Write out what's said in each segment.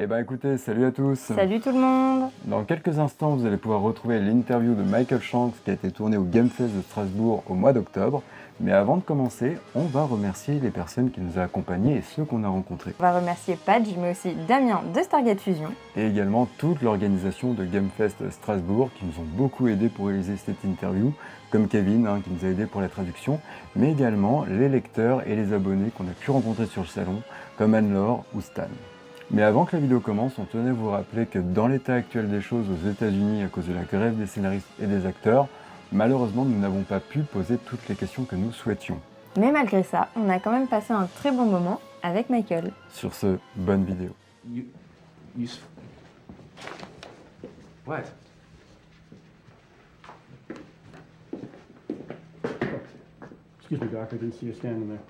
Eh ben écoutez, salut à tous. Salut tout le monde. Dans quelques instants, vous allez pouvoir retrouver l'interview de Michael Shanks qui a été tournée au Gamefest de Strasbourg au mois d'octobre. Mais avant de commencer, on va remercier les personnes qui nous ont accompagnés et ceux qu'on a rencontrés. On va remercier Padge, mais aussi Damien de Stargate Fusion. Et également toute l'organisation de Gamefest Strasbourg qui nous ont beaucoup aidés pour réaliser cette interview, comme Kevin qui nous a aidés pour la traduction, mais également les lecteurs et les abonnés qu'on a pu rencontrer sur le salon, comme Anne-Laure ou Stan. Mais avant que la vidéo commence, on tenait à vous rappeler que dans l'état actuel des choses aux États-Unis à cause de la grève des scénaristes et des acteurs, malheureusement nous n'avons pas pu poser toutes les questions que nous souhaitions. Mais malgré ça, on a quand même passé un très bon moment avec Michael. Sur ce, bonne vidéo. What? Excuse me, Doc, I didn't see you standing there.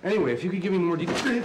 Anyway, if you could give me more details.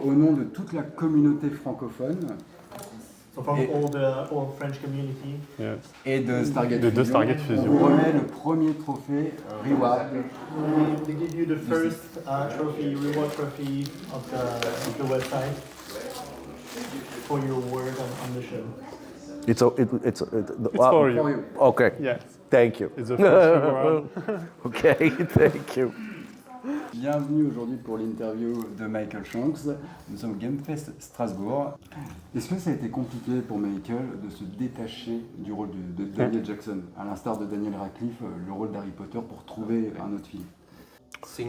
Au nom de toute la communauté francophone So from all the French community, et de Stargate De Fusion, Stargate Fusion. on vous remet le premier trophée Reward. they give you the first trophy, reward trophy of the website for your work on the show. It's for you. For you. Okay. Yes, Thank you. it's the first reward. Okay, thank you. Bienvenue aujourd'hui pour l'interview de Michael Shanks. Nous sommes au Gamefest Strasbourg. Est-ce que ça a été compliqué pour Michael de se détacher du rôle de Daniel Jackson, à l'instar de Daniel Radcliffe, le rôle d'Harry Potter, pour trouver un autre film?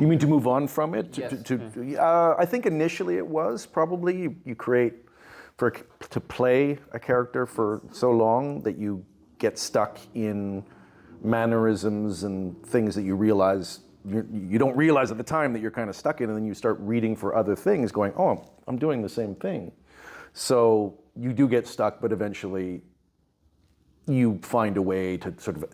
You mean to move on from it? Yes. I think initially it was probably you create to play a character for so long that you get stuck in mannerisms and things that you realize you don't realize at the time that you're kind of stuck in, and then you start reading for other things going, oh, I'm doing the same thing. So you do get stuck, but eventually you find a way to sort of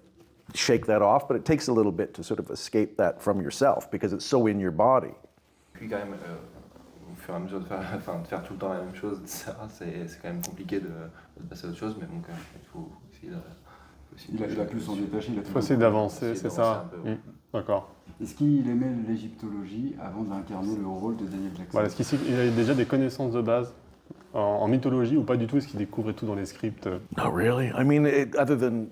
shake that off, but it takes a little bit to sort of escape that from yourself because it's so in your body. Puis quand même, au fur et à mesure de faire tout le temps la même chose, etc., c'est quand même compliqué de passer à autre chose, mais donc il faut essayer de... Il a pu s'en détacher. Il faut essayer d'avancer, c'est ça. un peu, ouais. D'accord. Est-ce qu'il aimait l'égyptologie avant d'incarner le rôle de Daniel Jackson? Est-ce qu'il a déjà des connaissances de base en mythologie ou pas du tout? Est-ce qu'il découvrait tout dans les scripts? Not really. I mean, other than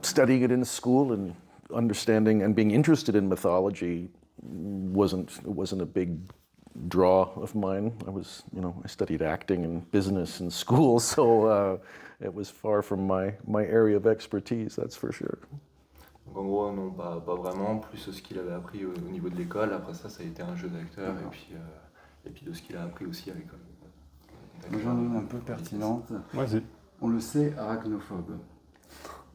studying it in school and understanding and being interested in mythology wasn't a big draw of mine. I studied acting and business in school, so it was far from my area of expertise, that's for sure. Donc en gros, non, pas vraiment, plus ce qu'il avait appris au niveau de l'école. Après ça a été un jeu d'acteur, et puis de ce qu'il a appris aussi à l'école. J'en ai une un peu pertinente. Vas-y. On le sait, arachnophobe.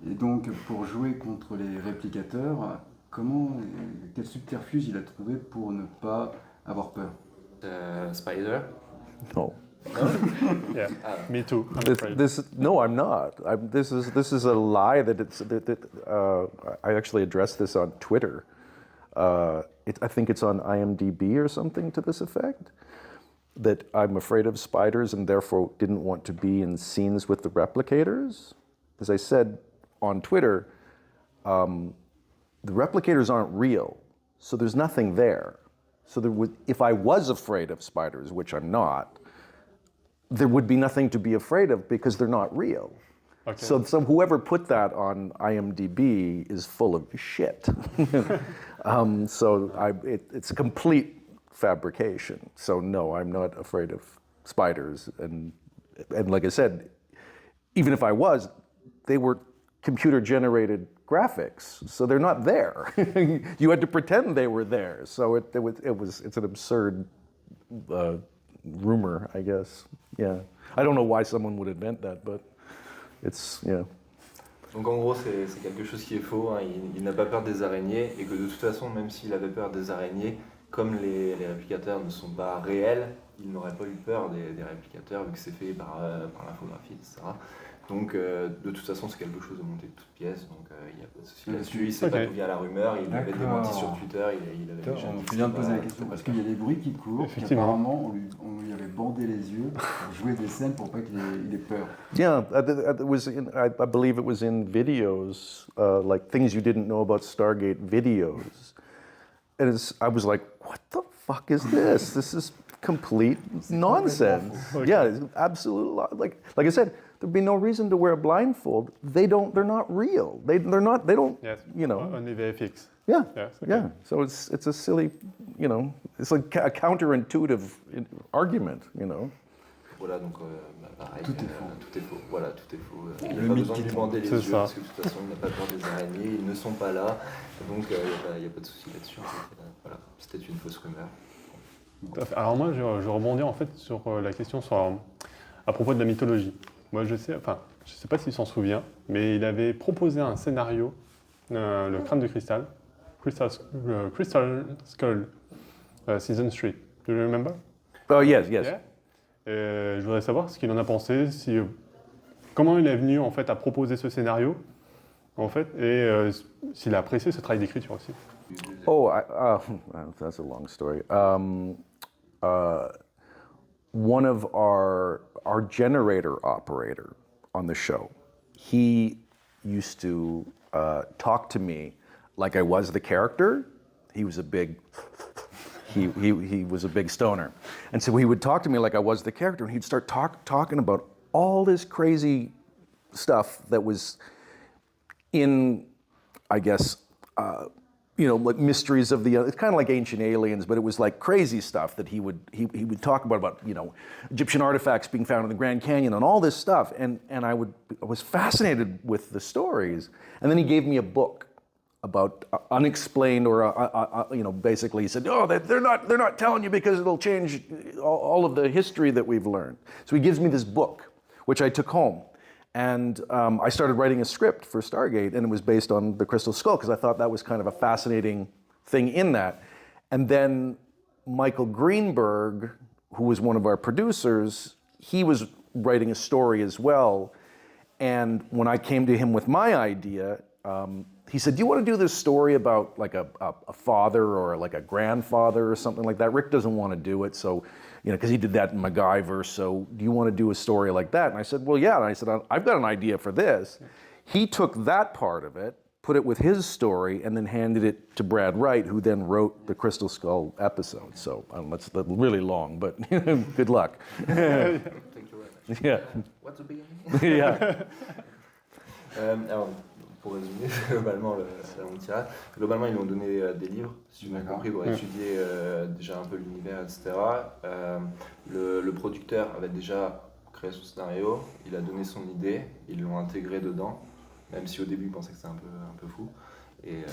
Et donc, pour jouer contre les réplicateurs, quel subterfuge il a trouvé pour ne pas avoir peur? Spider. No. Yeah, me too. I'm afraid. No, I'm not. This is a lie that I actually addressed this on Twitter. I think it's on IMDb or something to this effect. That I'm afraid of spiders and therefore didn't want to be in scenes with the replicators. As I said on Twitter, the replicators aren't real, so there's nothing there. So if I was afraid of spiders, which I'm not, there would be nothing to be afraid of because they're not real. Okay. So whoever put that on IMDb is full of shit. It's a complete fabrication. So no, I'm not afraid of spiders. And like I said, even if I was, they were computer-generated graphics, so they're not there. You had to pretend they were there. So it's an absurd rumor, I guess. Yeah, I don't know why someone would invent that, but it's, yeah. Donc en gros, c'est quelque chose qui est faux. Hein. Il n'a pas peur des araignées et que de toute façon, même s'il avait peur des araignées, comme les réplicateurs ne sont pas réels, il n'aurait pas eu peur des réplicateurs vu que c'est fait par l'infographie, etc. Donc de toute façon, c'est quelque chose de monté de toutes pièces, donc il n'y a pas de souci là-dessus. Il ne sait pas d'où vient la rumeur, il avait démenti sur Twitter, il avait déjà dit. On vient de poser la question parce qu'il y a des bruits qui courent, qu'apparemment on lui avait bandé les yeux pour jouer des scènes pour pas qu'il ait peur. Yeah, I believe it was in videos, like things you didn't know about Stargate videos. And I was like, what the fuck is this? This is complete nonsense. Yeah, it's absolute. Like I said, there'd be no reason to wear a blindfold. They're not real. They don't. Yes. You know. Only VFX. Yeah. Yes, okay. Yeah. So it's a silly, you know, it's like a counterintuitive argument, you know. Voilà, donc pareil, tout est faux. Tout est faux. Voilà, tout est faux. Il n'a pas besoin de lui bander les yeux parce que de toute façon, il n'a pas peur des araignées, ils ne sont pas là, donc il n'y a pas de souci là-dessus. Voilà, c'était une fausse rumeur. Alors moi, je rebondis en fait sur la question à propos de la mythologie. Moi, je sais pas s'il s'en souvient, mais il avait proposé un scénario, le crâne de cristal, Crystal Skull, Season 3. Do you remember? Oh yes, yes. Yeah. Je voudrais savoir ce qu'il en a pensé, comment il est venu en fait à proposer ce scénario, en fait, et s'il a apprécié ce travail d'écriture aussi. Oh, that's a long story. One of our generator operator on the show, he used to talk to me like I was the character. He was a big he was a big stoner, and so he would talk to me like I was the character, and he'd start talking about all this crazy stuff that was in, I guess, you know, like mysteries of it's kind of like Ancient Aliens, but it was like crazy stuff that he would talk about, you know, Egyptian artifacts being found in the Grand Canyon and all this stuff, and I was fascinated with the stories, and then he gave me a book about unexplained, or you know, basically he said, oh, they're not telling you because it'll change all of the history that we've learned. So he gives me this book, which I took home, and I started writing a script for Stargate, and it was based on the Crystal Skull because I thought that was kind of a fascinating thing in that. And then Michael Greenberg, who was one of our producers, he was writing a story as well. And when I came to him with my idea, he said, do you want to do this story about like a father or like a grandfather or something like that? Rick doesn't want to do it, so, you know, because he did that in MacGyver, so do you want to do a story like that? And I said, well, yeah. And I said, I've got an idea for this. He took that part of it, put it with his story, and then handed it to Brad Wright, who then wrote the Crystal Skull episode. So that's really long, but good luck. Thank you very much. Yeah. What's the beginning? Yeah. Alors, pour résumer, globalement, c'est un long tirage. Globalement, ils lui ont donné des livres, si j'ai bien compris, pour étudier déjà un peu l'univers, etc. Le producteur avait déjà créé son scénario, il a donné son idée, ils l'ont intégré dedans, même si au début il pensait que c'était un peu fou. Et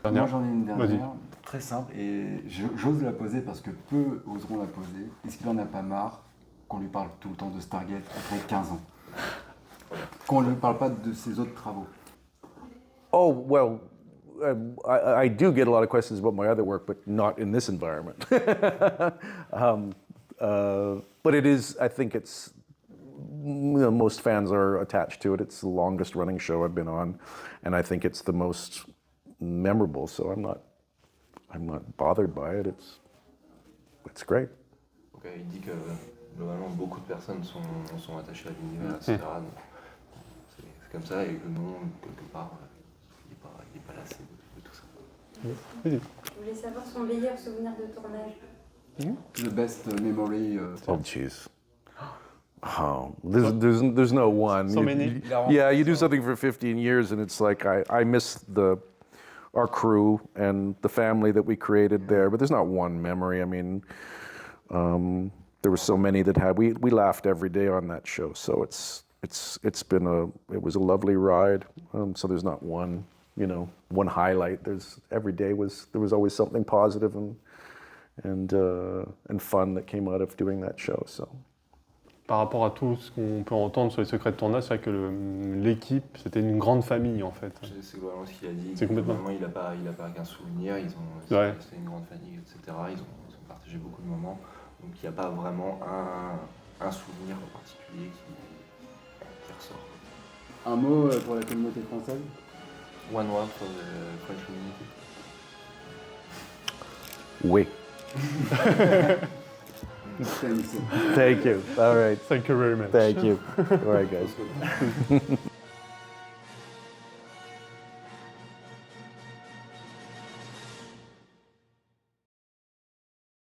moi j'en ai une dernière, très simple, et j'ose la poser parce que peu oseront la poser. Est-ce qu'il en a pas marre qu'on lui parle tout le temps de Stargate après 15 ans? Qu'on ne lui parle pas de ses autres travaux? Oh, well, I do get a lot of questions about my other work, but not in this environment. But it is, I think it's, you know, most fans are attached to it. It's the longest running show I've been on, and I think it's the most memorable, so I'm not bothered by it. It's great. Okay, il dit que globalement beaucoup de personnes sont attachées à l'univers, etc. Donc, c'est comme ça, et que non, quelque part, il n'est pas lassé de tout ça. Je voulais savoir son meilleur souvenir de tournage. The best memory. Oh, jeez. Oh, there's no one. So many. Yeah, you do something for 15 years, and it's like I miss our crew and the family that we created there. But there's not one memory. I mean, there were so many that we laughed every day on that show. So it was a lovely ride. So there's not one, you know, one highlight. Every day there was always something positive and fun that came out of doing that show. So par rapport à tout ce qu'on peut entendre sur les secrets de tournage, c'est vrai que l'équipe, c'était une grande famille en fait. C'est globalement ce qu'il a dit. C'est complètement. Il n'a pas qu'un souvenir, Ouais. c'était une grande famille, etc. Ils ont partagé beaucoup de moments. Donc il n'y a pas vraiment un souvenir en particulier qui ressort. Un mot pour la communauté française? One word for the French community. Oui. Thanks. Thank you. All right. Thank you very much. Thank you. All right, guys.